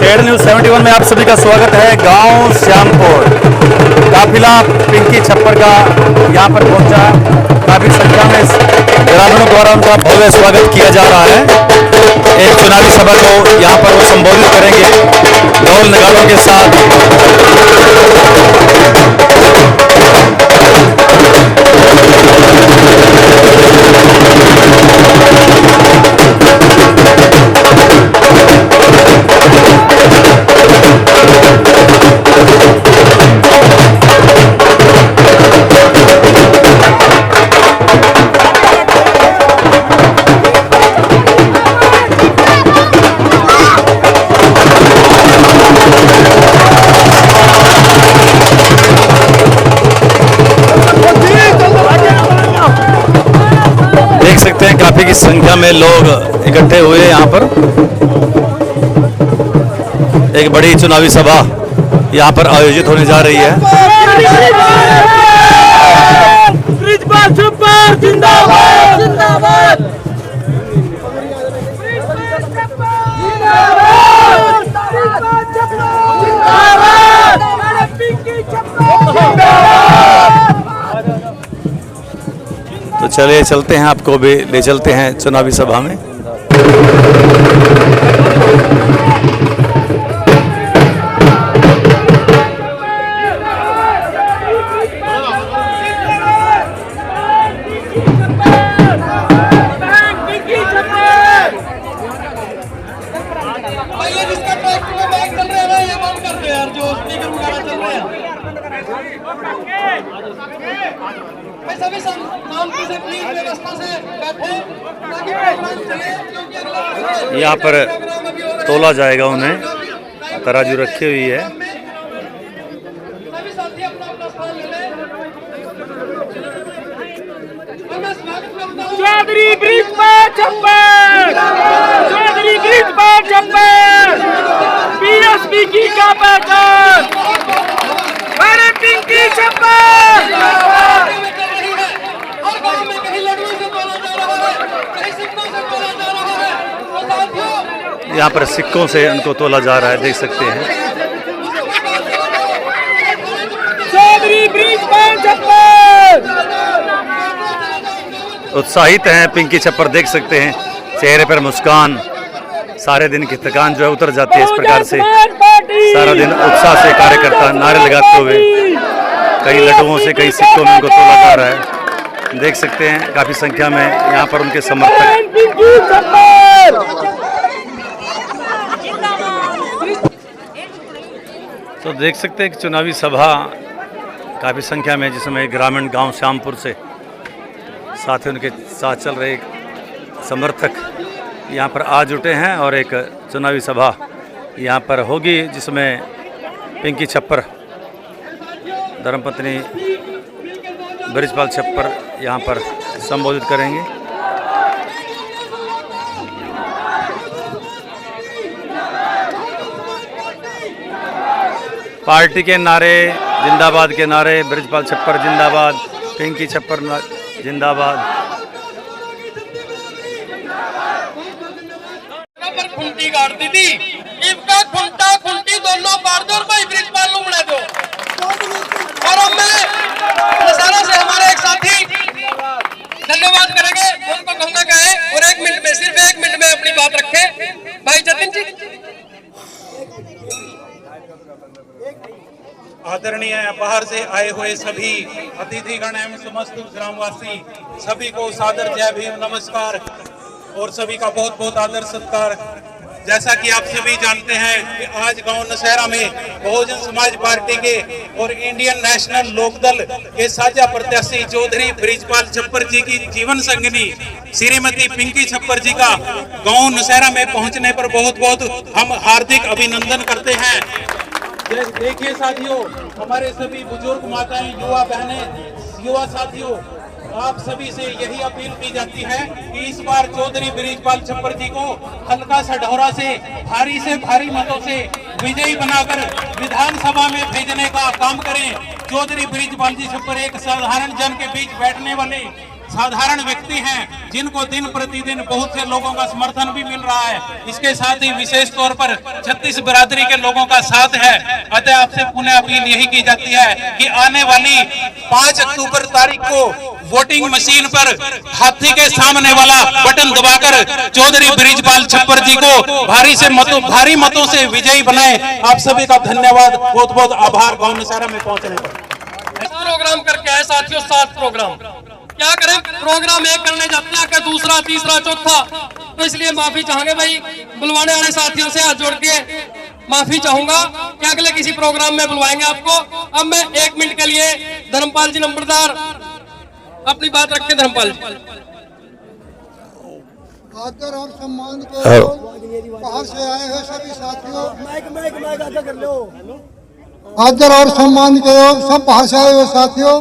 पेड़ न्यूज़ 71 में आप सभी का स्वागत है। गांव श्यामपुर काफिला पिंकी छप्पर का यहां पर पहुंचा। काफी संख्या में ग्रामीणों द्वारा उनका भव्य स्वागत किया जा रहा है। एक चुनावी सभा को यहां पर वो संबोधित करेंगे ढोल नगाड़ों के साथ। काफी की संख्या में लोग इकट्ठे हुए यहाँ पर। एक बड़ी चुनावी सभा यहाँ पर आयोजित होने जा रही है। बृजपाल छप्पर जिंदाबाद जिंदाबाद। तो चलिए चलते हैं, आपको भी ले चलते हैं चुनावी सभा में। यहाँ पर तोला जाएगा, उन्हें तराजू रखी हुई है। चौधरी बृजपाल छप्पर, चौधरी बृजपाल छप्पर, बीएसपी की का पहचान, अरे पिंकी छप्पर। यहाँ पर सिक्कों से उनको तोला जा रहा है, देख सकते हैं। चौधरी बृजपाल छप्पर उत्साहित हैं पिंकी छप्पर, देख सकते हैं चेहरे पर मुस्कान। सारे दिन की थकान जो है उतर जाती है। इस प्रकार से सारा दिन उत्साह से कार्यकर्ता नारे लगाते हुए कई लड्डुओं से कई सिक्कों में उनको तोला जा रहा है। देख सकते हैं काफी संख्या में यहाँ पर उनके समर्थक। तो देख सकते हैं कि चुनावी सभा काफ़ी संख्या में, जिसमें ग्रामीण गांव श्यामपुर से साथ ही उनके साथ चल रहे समर्थक यहां पर आ जुटे हैं और एक चुनावी सभा यहां पर होगी, जिसमें पिंकी छप्पर धर्मपत्नी बृजपाल छप्पर यहां पर संबोधित करेंगे। पार्टी के नारे, जिंदाबाद के नारे, बृजपाल छप्पर जिंदाबाद, पिंकी छप्पर जिंदाबाद। पर खुंटी गाड़ दी थी, इनका खुंटा खुंटी दोनों पार दो और भाई बृजपाल को उड़ा दो। और अब मैं नजारा से हमारे एक साथी धन्यवाद करेंगे, उनको कहना क्या है और 1 मिनट में, सिर्फ 1 मिनट में अपनी बात रखे। भाई जतिन जी। आदरणीय बाहर से आए हुए सभी अतिथिगण एवं समस्त ग्रामवासी सभी को सादर जय भीम, नमस्कार और सभी का बहुत बहुत आदर सत्कार। जैसा कि आप सभी जानते हैं कि आज गांव नशहरा में बहुजन समाज पार्टी के और इंडियन नेशनल लोकदल के साझा प्रत्याशी चौधरी बृजपाल छप्पर जी की जीवन संगिनी श्रीमती पिंकी छप्पर जी का गांव नशहरा में पहुंचने पर बहुत बहुत हम हार्दिक अभिनंदन करते हैं। देखिए साथियों, हमारे सभी बुजुर्ग माताएं, युवा बहनें, युवा साथियों, आप सभी से यही अपील की जाती है कि इस बार चौधरी बृजपाल छप्पर जी को हल्का सढौरा से भारी मतों से विजयी बनाकर विधानसभा में भेजने का काम करें। चौधरी बृजपाल जी छप्पर एक साधारण जन के बीच बैठने वाले साधारण व्यक्ति हैं जिनको दिन प्रतिदिन बहुत से लोगों का समर्थन भी मिल रहा है। इसके साथ ही विशेष तौर पर 36 बिरादरी के लोगों का साथ है। अतः आपसे पुनः अपील यही की जाती है कि आने वाली 5 अक्टूबर तारीख को वोटिंग मशीन पर हाथी के सामने वाला बटन दबाकर चौधरी बृजपाल छप्पर जी को भारी मतों से विजयी बनाए। आप सभी का धन्यवाद, बहुत बहुत आभार गांव नौशहरा में पहुंचने पर। प्रोग्राम करके आए साथियों, 7 प्रोग्राम क्या करें, प्रोग्राम एक करने जाते हैं कि दूसरा तीसरा चौथा, तो इसलिए माफी चाहेंगे भाई। बुलवाने वाले साथियों से हाथ जोड़ के माफी चाहूंगा कि अगले किसी प्रोग्राम में बुलवाएंगे आपको। अब मैं 1 मिनट के लिए धर्मपाल जी नंबरदार अपनी बात रखें। धर्मपाल जी, आदर और सम्मान के बाहर से आए हुए सभी साथियों, आदर और सम्मान के सब बाहर से आए हुए साथियों,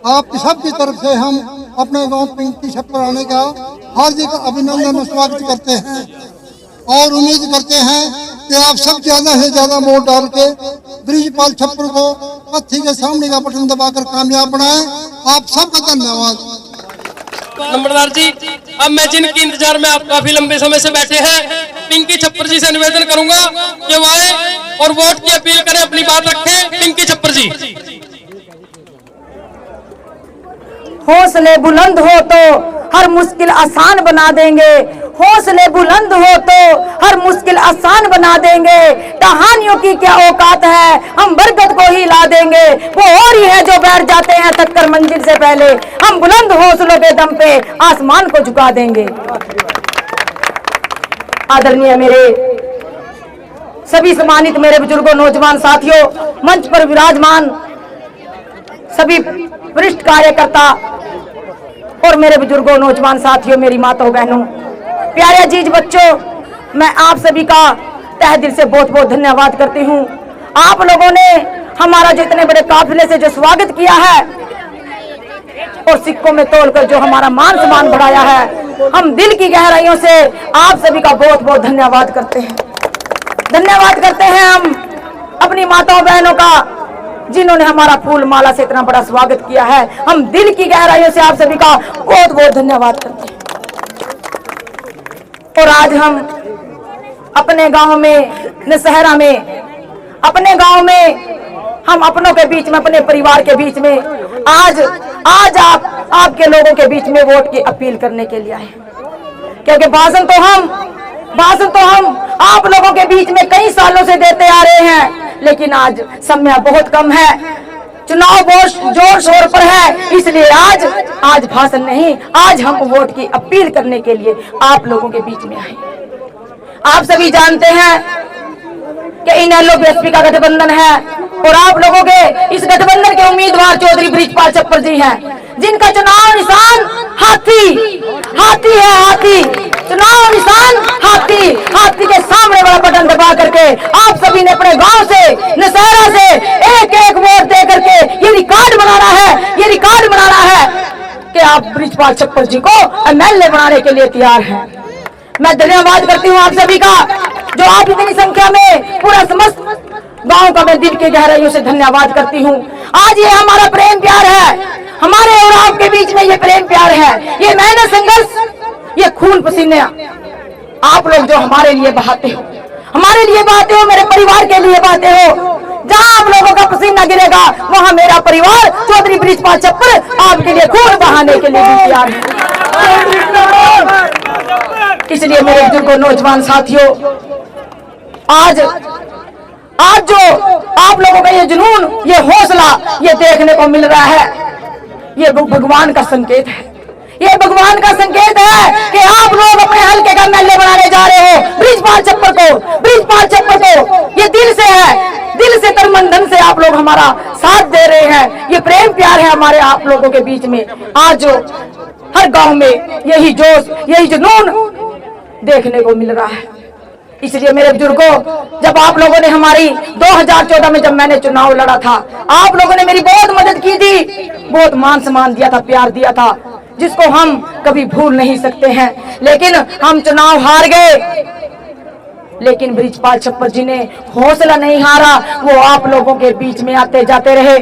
आप सबकी तरफ से हम अपने गांव पिंकी छप्पर आने का हार्दिक अभिनंदन और स्वागत करते हैं और उम्मीद करते हैं कि आप सब ज्यादा से ज्यादा वोट डाल के बृजपाल छप्पर को हाथी के सामने का बटन दबाकर कामयाब बनाएं। आप सबका धन्यवाद। नंबरदार जी, अब मैं जिनकी इंतजार में आप काफी लंबे समय से बैठे हैं, पिंकी छप्पर जी से निवेदन करूंगा कि वो आए और वोट की अपील करें, अपनी बात रखें। पिंकी छप्पर जी, हौसले बुलंद हो तो हर मुश्किल आसान बना देंगे, हौसले बुलंद हो तो हर मुश्किल आसान बना देंगे। कहानियों की क्या औकात है, हम बरगद को ही ला देंगे, वो और ही है जो बैठ जाते हैं थककर मंजिल से पहले, हम बुलंद हौसलों के दम पे आसमान को झुका देंगे। आदरणीय मेरे सभी सम्मानित मेरे बुजुर्गों, नौजवान साथियों, मंच पर विराजमान सभी वरिष्ठ कार्यकर्ता और मेरे बुजुर्गों, नौजवान साथियों, मेरी माताओं बहनों, प्यारे अजीज बच्चों, मैं आप सभी का तहे दिल से बहुत बहुत धन्यवाद करती हूँ। आप लोगों ने हमारा जो इतने बड़े काफिले से जो स्वागत किया है और सिक्कों में तोलकर जो हमारा मान सम्मान बढ़ाया है, हम दिल की गहराइयों से आप सभी का बहुत बहुत धन्यवाद करते हैं। धन्यवाद करते हैं हम अपनी माताओं बहनों का जिन्होंने हमारा फूल माला से इतना बड़ा स्वागत किया है। हम दिल की गहराइयों से आप सभी का बहुत बहुत धन्यवाद करते हैं। और आज हम अपने गांव में नौशहरा में, अपने गांव में, हम अपनों के बीच में, अपने परिवार के बीच में आज आपके लोगों के बीच में वोट की अपील करने के लिए आए, क्योंकि भाषण तो हम आप लोगों के बीच में कई सालों से देते आ रहे हैं, लेकिन आज समय बहुत कम है, चुनाव बहुत जोर शोर पर है, इसलिए आज भाषण नहीं, आज हम वोट की अपील करने के लिए आप लोगों के बीच में आए। आप सभी जानते हैं कि इनेलो बीएसपी का गठबंधन है और आप लोगों के इस गठबंधन के उम्मीदवार चौधरी बृजपाल छप्पर जी हैं, जिनका चुनाव निशान हाथी है। हाथी चुनाव निशान हाथी के सामने वाला बटन दबा करके आप सभी ने अपने गांव से, नौशहरा से एक वोट दे करके ये रिकॉर्ड बनाना है कि आप बृजपाल छप्पर जी को एमएलए बनाने के लिए तैयार हैं। मैं धन्यवाद करती हूँ आप सभी का, जो आप इतनी संख्या में, पूरा समस्त गांव का मैं दिल की गहराइयों से धन्यवाद करती हूँ। आज ये हमारा प्रेम प्यार है, हमारे और आपके बीच में ये प्रेम प्यार है, ये मेहनत संघर्ष, ये खून पसीने आप लोग जो हमारे लिए बहाते हो, मेरे परिवार के लिए बहाते हो। जहाँ आप लोगों का पसीना गिरेगा वहाँ मेरा परिवार चौधरी बृजपाल छप्पर आपके लिए खून बहाने के लिए भी तैयार है। इसलिए मेरे बुजुर्गों, नौजवान साथियों, आज जो आप लोगों का ये जुनून, ये हौसला, ये देखने को मिल रहा है, ये भगवान का संकेत है। ये भगवान का संकेत है कि आप लोग अपने हल्के का एमएलए बनाने जा रहे हो बृजपाल छप्पर को। ये दिल से है, दिल से तन मन धन से आप लोग हमारा साथ दे रहे हैं। ये प्रेम प्यार है हमारे आप लोगों के बीच में। आज जो हर गांव में यही जोश, यही जुनून देखने को मिल रहा है। इसलिए मेरे बुजुर्गों, जब आप लोगों ने हमारी 2014 में जब मैंने चुनाव लड़ा था, आप लोगों ने मेरी बहुत मदद की थी, बहुत मान सम्मान दिया था, प्यार दिया था, जिसको हम कभी भूल नहीं सकते हैं। लेकिन हम चुनाव हार गए, लेकिन बृजपाल छप्पर जी ने हौसला नहीं हारा। वो आप लोगों के बीच में आते जाते रहे,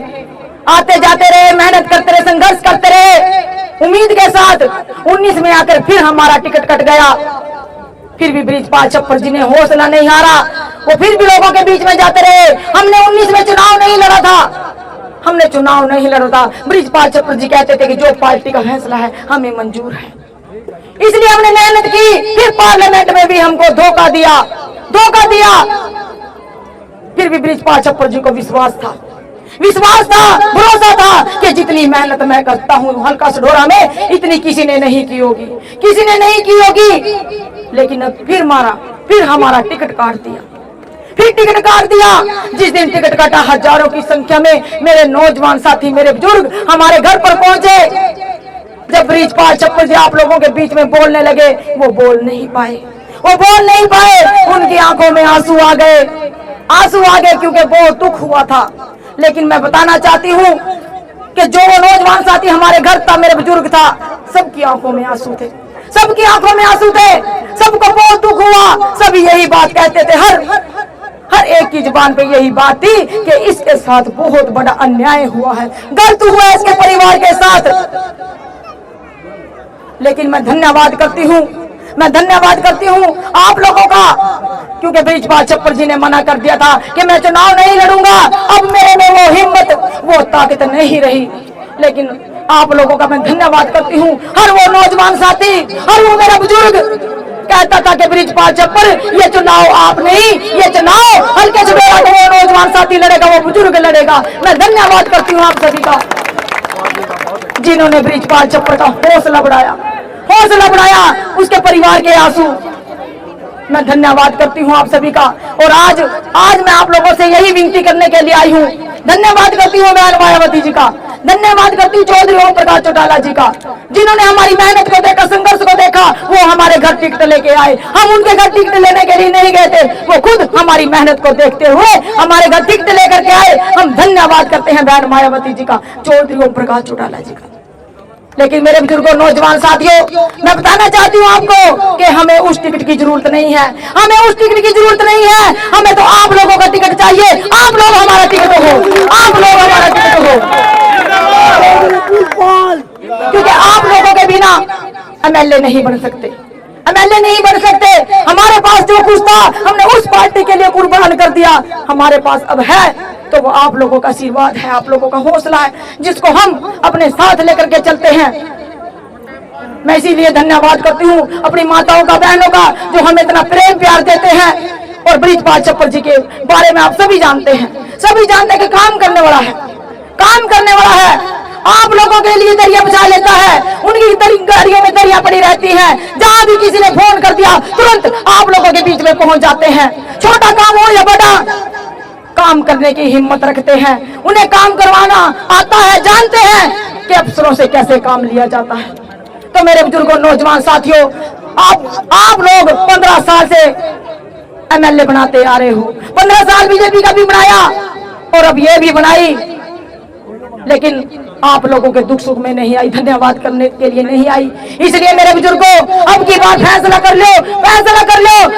मेहनत करते रहे, संघर्ष करते रहे। उम्मीद के साथ 19 में आकर फिर हमारा टिकट कट गया। फिर भी बृजपाल छप्पर जी ने हौसला नहीं हारा, वो फिर भी लोगों के बीच में जाते रहे। हमने 19 में चुनाव नहीं लड़ा था, बृजपाल छप्पर जी कहते थे कि जो पार्टी का फैसला है हमें मंजूर है, इसलिए हमने मेहनत की। फिर पार्लियामेंट में भी हमको धोखा दिया। फिर भी बृजपाल छप्पर जी को विश्वास था, भरोसा था कि जितनी मेहनत मैं करता हूँ हल्का सडोरा में, इतनी किसी ने नहीं की होगी। लेकिन अब फिर हमारा टिकट काट दिया। जिस दिन टिकट काटा, हजारों की संख्या में मेरे नौजवान साथी, मेरे बुजुर्ग हमारे घर पर पहुंचे। जब बृजपाल छप्पर जी आप लोगों के बीच में बोलने लगे, वो बोल नहीं पाए। उनकी आंखों में आंसू आ गए क्योंकि बहुत दुख हुआ था। लेकिन मैं बताना चाहती हूँ कि जो वो नौजवान साथी हमारे घर था, मेरे बुजुर्ग था, सबकी आंखों में आंसू थे। सबको बहुत दुख हुआ। सब यही बात कहते थे, हर एक की जुबान पे यही बात थी कि इसके साथ बहुत बड़ा अन्याय हुआ है, गलत हुआ है इसके परिवार के साथ। लेकिन मैं धन्यवाद करती हूँ आप लोगों का, क्योंकि बृजपाल छप्पर जी ने मना कर दिया था कि मैं चुनाव नहीं लड़ूंगा। अब मेरे में वो हिम्मत, वो ताकत नहीं रही। लेकिन आप लोगों का मैं धन्यवाद करती हूँ। हर वो नौजवान साथी, हर वो मेरा बुजुर्ग कहता था कि बृजपाल छप्पर, ये चुनाव आप नहीं, ये चुनाव हल्के सडोरा का वो नौजवान साथी लड़ेगा, वो बुजुर्ग लड़ेगा। मैं धन्यवाद करती हूँ आप सभी का, जिन्होंने बृजपाल छप्पर का हौसला बढ़ाया, उसके परिवार के आंसू। मैं धन्यवाद करती हूँ आप सभी का। और आज मैं आप लोगों से यही विनती करने के लिए आई हूँ। धन्यवाद करती हूँ बहन मायावती जी का, धन्यवाद करती हूँ चौधरी ओम प्रकाश चौटाला जी का, जिन्होंने हमारी मेहनत को देखा, संघर्ष को देखा। वो हमारे घर टिकट लेके आए, हम उनके घर टिकट लेने के लिए नहीं गए थे। वो खुद हमारी मेहनत को देखते हुए हमारे घर टिकट लेकर के आए। हम धन्यवाद करते हैं बहन मायावती जी का, चौधरी ओम प्रकाश चौटाला जी का। लेकिन मेरे बुजुर्गों, नौजवान साथियों, मैं बताना चाहती हूँ आपको कि हमें उस टिकट की जरूरत नहीं है। हमें तो आप लोगों का टिकट चाहिए। आप लोग हमारा टिकट हो, क्योंकि आप लोगों के बिना एमएलए नहीं बन सकते। हमारे पास जो कुछ था हमने उस पार्टी के लिए कुर्बान कर दिया। हमारे पास अब है तो वो आप लोगों का आशीर्वाद है, आप लोगों का हौसला है, जिसको हम अपने साथ लेकर के चलते हैं। मैं इसीलिए धन्यवाद करती हूँ अपनी माताओं का, बहनों का, जो हमें इतना प्रेम प्यार देते हैं। और बृजपाल छप्पर जी के बारे में आप सभी जानते हैं कि काम करने वाला है। आप लोगों के लिए दरिया बिछा लेता है, उनकी गाड़ियों में दरिया पड़ी रहती है। जहाँ भी किसी ने फोन कर दिया, तुरंत आप लोगों के बीच में पहुंच जाते हैं। छोटा काम हो या बड़ा, काम करने की हिम्मत रखते हैं। उन्हें काम करवाना आता है, जानते हैं कि अफसरों से कैसे काम लिया जाता है। तो मेरे बुजुर्गों, नौजवान साथियों, आप लोग 15 साल से एमएलए बनाते आ रहे हो। 15 साल बीजेपी का भी बनाया और अब ये भी बनाई, लेकिन आप लोगों के दुख सुख में नहीं आई, धन्यवाद करने के लिए नहीं आई। इसलिए मेरे बुजुर्गों, अब की बार फैसला कर लो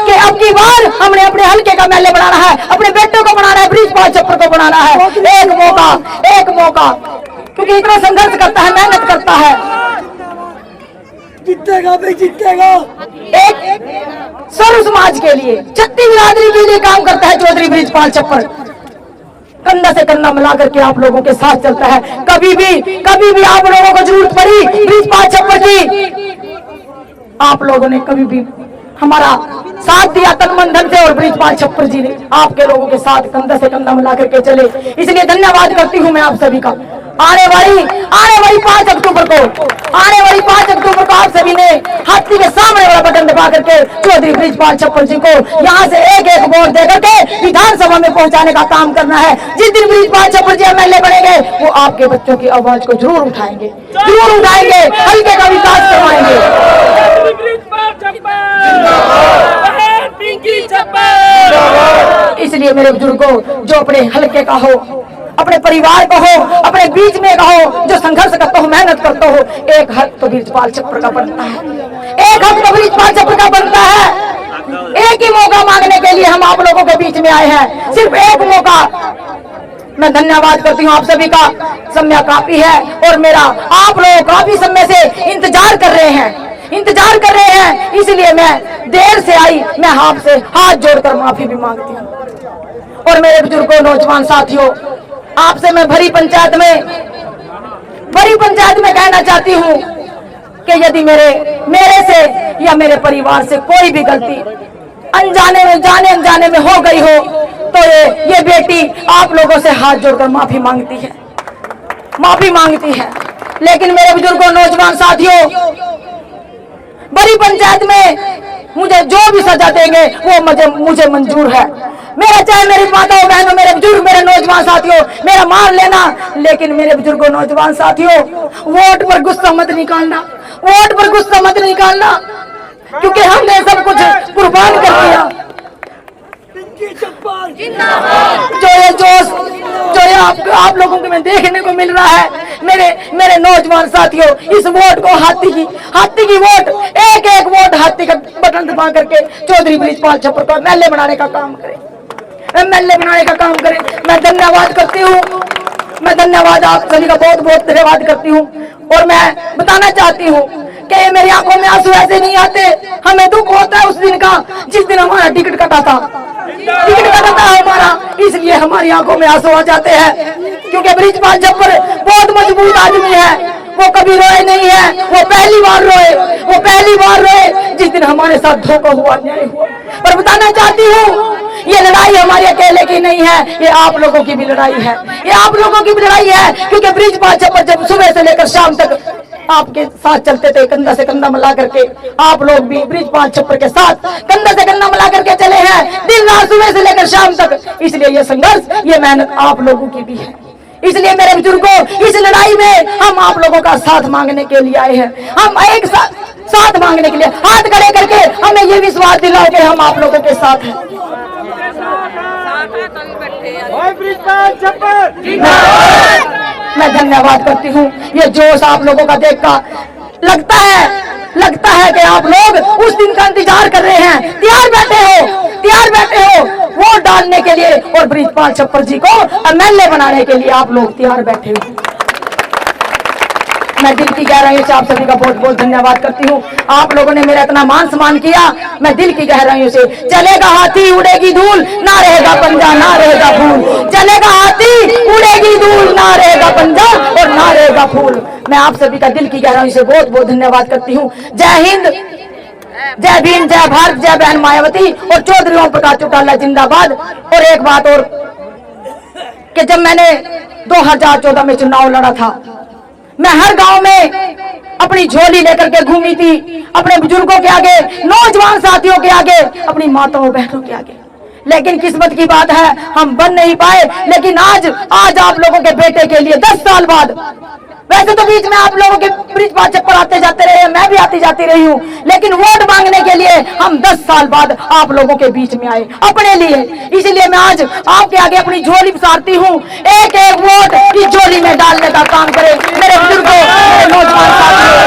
कि अब की बार हमने अपने हल्के का एमएलए बनाना है, अपने बेटों को बनाना है, बृजपाल छप्पर को बनाना है। एक मौका, क्योंकि इतना संघर्ष करता है, मेहनत करता है, जीतेगा। एक सर्व समाज के लिए, छत्ती बिरादरी के लिए काम करता है चौधरी बृजपाल छप्पर। कंधा से कंधा मिला करके आप लोगों के साथ चलता है। कभी भी आप लोगों को जरूरत पड़ी बृजपाल छप्पर की, आप लोगों ने कभी भी हमारा साथ दिया तन मन धन से, और बृजपाल छप्पर जी ने आपके लोगों के साथ कंधा से कंधा मिला करके चले। इसलिए धन्यवाद करती हूँ मैं आप सभी का। आने वाली 5 अक्टूबर को आप सभी ने हाथी के सामने वाला बटन दबा करके चौधरी बृजपाल छप्पर जी को यहाँ से एक वोट देकर के विधानसभा में पहुँचाने का काम करना है। जिस दिन बृजपाल छप्पर जी एमएलए बनेंगे, वो आपके बच्चों की आवाज को जरूर उठाएंगे, हल्के का विकास करवाएंगे। इसलिए मेरे बुजुर्गों, जो अपने हल्के का हो, अपने परिवार को हो, अपने बीच में का हो, जो संघर्ष करता हो, मेहनत करता हो, एक हक तो बृजपाल छप्पर का बनता है। एक ही मौका मांगने के लिए हम आप लोगों के बीच में आए हैं। सिर्फ एक मौका, मैं धन्यवाद करती हूँ आप सभी का। समय काफी है और मेरा आप लोग काफी समय से इंतजार कर रहे हैं, इसलिए मैं देर से आई। मैं आपसे हाथ जोड़कर माफी भी मांगती हूँ। और मेरे बुजुर्गों, नौजवान साथियों, आपसे मैं भरी पंचायत में कहना चाहती हूँ कि यदि मेरे से या मेरे परिवार से कोई भी गलती अनजाने में, जाने अनजाने में हो गई हो, तो ये बेटी आप लोगों से हाथ जोड़कर माफी मांगती है। लेकिन मेरे बुजुर्गों, नौजवान साथियों, बड़ी पंचायत में मुझे जो भी सजा देंगे वो मुझे मंजूर है। मेरा चाहे मेरी माताओं, बहनों, मेरे बुजुर्ग, मेरे नौजवान साथियों, मेरा मान लेना, लेकिन मेरे बुजुर्गों, नौजवान साथियों, वोट पर गुस्सा मत निकालना, क्योंकि हमने सब कुछ कुर्बान कर दिया। जो ये जोश जो ये आप लोगों को मैं देखने को मिल रहा है, मेरे नौजवान साथियों, इस वोट को हाथी की वोट, एक वोट हाथी का बटन दबा करके चौधरी बृजपाल छप्पर को एमएलए बनाने का काम करें। मैं धन्यवाद करती हूँ। मैं धन्यवाद आप सभी का बहुत धन्यवाद करती हूँ। और मैं बताना चाहती हूँ कि मेरी आंखों में आंसू ऐसे नहीं आते। हमें दुख होता है उस दिन का जिस दिन हमारा टिकट कटा था हमारा, इसलिए हमारी आंखों में आंसू आ जाते हैं। क्योंकि बृजपाल छप्पर बहुत मजबूत आदमी है, वो कभी रोए नहीं है। वो पहली बार रोए जिस दिन हमारे साथ धोखा हुआ, अन्याय हुआ। पर बताना चाहती हूँ, ये लड़ाई हमारे अकेले की नहीं है, ये आप लोगों की भी लड़ाई है। क्योंकि बृजपाल छप्पर जब सुबह से लेकर शाम तक आपके साथ चलते थे, कंधा से कंधा मिला करके, आप लोग भी बृजपाल छप्पर के साथ कंधा से कंधा मिला करके चले हैं, दिन रात सुबह से लेकर शाम तक। इसलिए ये संघर्ष, ये मेहनत आप लोगों की भी है। इसलिए मेरे बुजुर्गों, इस लड़ाई में हम आप लोगों का साथ मांगने के लिए आए हैं। हम एक साथ मांगने के लिए हाथ खड़े करके हमें ये विश्वास दिलाओ कि हम आप लोगों के साथ हैं। मैं धन्यवाद करती हूँ। ये जोश आप लोगों का देखकर लगता है कि आप लोग उस दिन का इंतजार कर रहे हैं, तैयार बैठे हो वोट डालने के लिए, और बृजपाल छप्पर जी को एमएलए बनाने के लिए आप लोग तैयार बैठे हो। मैं दिल की गहराइयों से आप सभी का बहुत धन्यवाद करती हूँ। आप लोगों ने मेरा इतना मान सम्मान किया, मैं दिल की गहराइयों से। चलेगा हाथी उड़ेगी धूल, ना रहेगा पंजा ना रहेगा फूल। चलेगा हाथी उड़ेगी धूल, ना रहेगा पंजा और ना रहेगा फूल। मैं आप सभी का दिल की गहराइयों से बहुत धन्यवाद करती हूँ। जय हिंद, जय भीम, जय भारत, जय बहन मायावती और चौधरी ओम प्रकाश चौटाला जिंदाबाद। और एक बात और, कि जब मैंने 2014 में चुनाव लड़ा था, मैं हर गांव में अपनी झोली लेकर के घूमी थी, अपने बुजुर्गों के आगे, नौजवान साथियों के आगे, अपनी माताओं बहनों के आगे। लेकिन किस्मत की बात है, हम बन नहीं पाए। लेकिन आज आप लोगों के बेटे के लिए 10 साल बाद, वैसे तो बीच में आप लोगों के बृजपाल छप्पर आते जाते रहे, मैं भी आती जाती रही हूँ, लेकिन वोट मांगने के लिए हम 10 साल बाद आप लोगों के बीच में आए अपने लिए। इसलिए मैं आज आपके आगे अपनी झोली पसारती हूँ। एक वोट इस झोली में डालने का काम करें मेरे बुजुर्गों, मेरे नौजवान साथियों।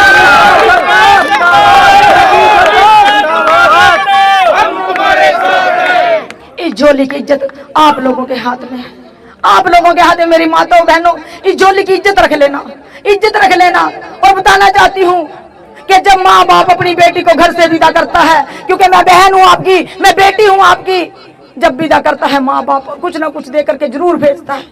इस झोली की इज्जत आप लोगों के हाथ में है, आप लोगों के हाथ में। मेरी माताओं बहनों, इस झोली की इज्जत रख लेना। और बताना चाहती हूँ कि जब माँ बाप अपनी बेटी को घर से विदा करता है, क्योंकि मैं बहन हूँ आपकी, मैं बेटी हूँ आपकी, जब विदा करता है माँ बाप कुछ ना कुछ दे करके जरूर भेजता है।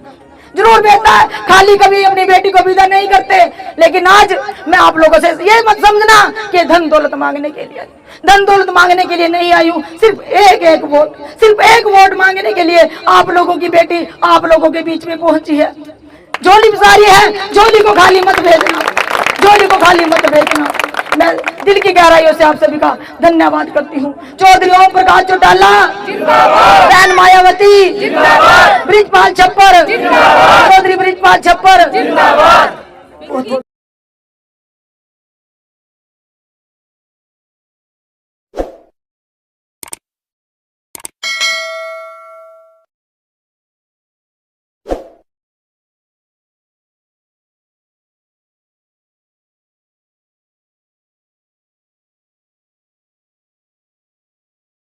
खाली कभी अपनी बेटी को विदा नहीं करते। लेकिन आज मैं आप लोगों से ये मत समझना कि धन दौलत मांगने के लिए नहीं आई हूँ। सिर्फ एक वोट मांगने के लिए आप लोगों की बेटी आप लोगों के बीच में पहुंची है। झोली पसारी है, झोली को खाली मत भेजना। मैं दिल की गहराइयों से आप सभी का धन्यवाद करती हूँ। चौधरी ओम प्रकाश चौटाला जिंदाबाद, बहन मायावती जिंदाबाद, बृजपाल छप्पर, चौधरी बृजपाल छप्पर जिंदाबाद।